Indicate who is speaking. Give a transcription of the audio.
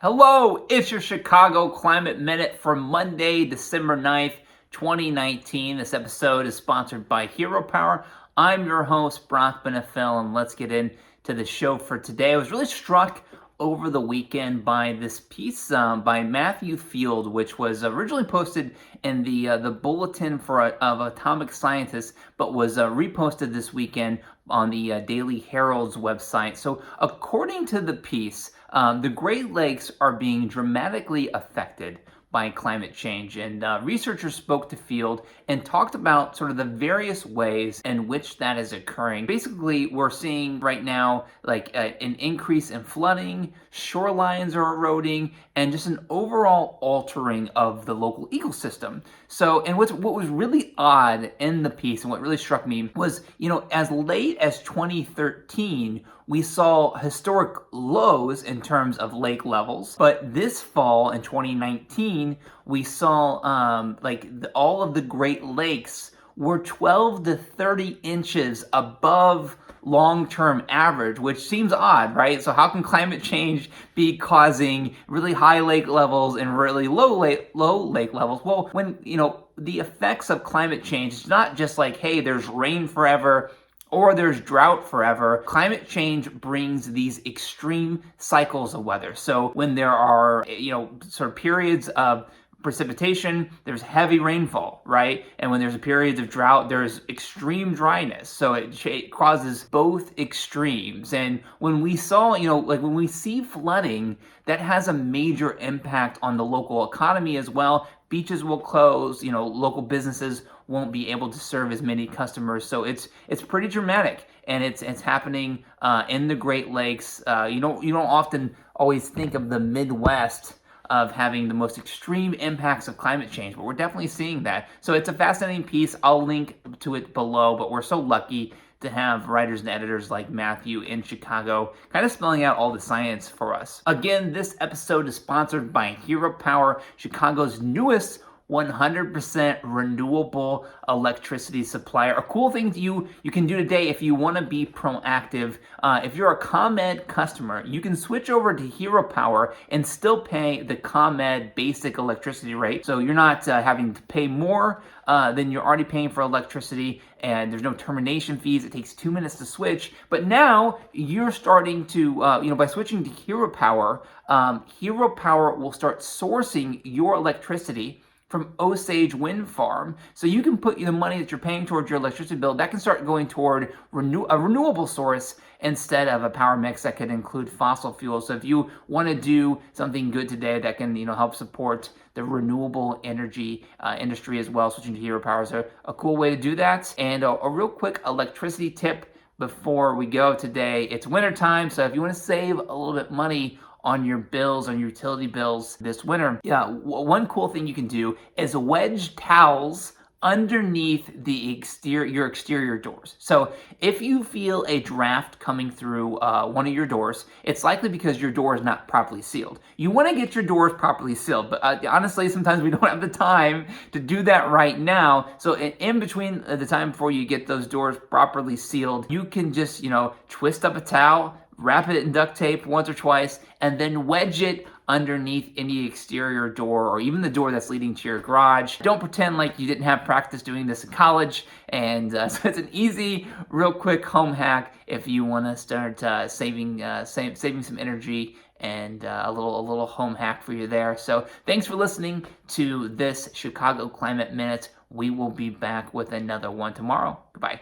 Speaker 1: Hello, it's your Chicago Climate Minute for Monday, December 9th, 2019. This episode is sponsored by Hero Power. I'm your host, Brock Benefil, and let's get into the show for today. I was really struck over the weekend by this piece by Matthew Field, which was originally posted in the Bulletin of Atomic Scientists, but was reposted this weekend on the Daily Herald's website. So according to the piece, the Great Lakes are being dramatically affected by climate change. And researchers spoke to Field and talked about sort of the various ways in which that is occurring. Basically, we're seeing right now like an increase in flooding, shorelines are eroding, and just an overall altering of the local ecosystem. So, and what was really odd in the piece and what really struck me was, as late as 2013, we saw historic lows in terms of lake levels, but this fall in 2019, we saw all of the Great Lakes were 12 to 30 inches above long-term average, which seems odd, right? So how can climate change be causing really high lake levels and really low lake levels? Well, when, the effects of climate change, it's not just like, hey, there's rain forever, or there's drought forever. Climate change brings these extreme cycles of weather. So when there are, sort of periods of precipitation, there's heavy rainfall, right? And when there's periods of drought, there's extreme dryness. So it causes both extremes. And when we saw, when we see flooding, that has a major impact on the local economy as well. Beaches will close, local businesses won't be able to serve as many customers. So it's pretty dramatic, and it's happening in the Great Lakes. You don't often always think of the Midwest of having the most extreme impacts of climate change, but we're definitely seeing that. So it's a fascinating piece. I'll link to it below, but we're so lucky to have writers and editors like Matthew in Chicago kind of spelling out all the science for us. Again, this episode is sponsored by Hero Power, Chicago's newest 100% renewable electricity supplier. A cool thing you can do today if you want to be proactive. If you're a ComEd customer, you can switch over to Hero Power and still pay the ComEd basic electricity rate. So you're not having to pay more than you're already paying for electricity, and there's no termination fees. It takes 2 minutes to switch. But now you're starting to, by switching to Hero Power will start sourcing your electricity from Osage Wind Farm. So you can put the money that you're paying towards your electricity bill, that can start going toward a renewable source instead of a power mix that could include fossil fuels. So if you want to do something good today that can help support the renewable energy industry as well, switching to Hero Power is a cool way to do that. And a real quick electricity tip before we go today. It's wintertime, so if you want to save a little bit money on your bills, on your utility bills this winter, one cool thing you can do is wedge towels underneath your exterior doors. So if you feel a draft coming through one of your doors, it's likely because your door is not properly sealed. You want to get your doors properly sealed, but honestly, sometimes we don't have the time to do that right now. So in between the time before you get those doors properly sealed, you can just, twist up a towel, wrap it in duct tape once or twice, and then wedge it underneath any exterior door or even the door that's leading to your garage. Don't pretend like you didn't have practice doing this in college. And so it's an easy, real quick home hack if you want to start saving some energy, and a little home hack for you there. So thanks for listening to this Chicago Climate Minute. We will be back with another one tomorrow. Goodbye.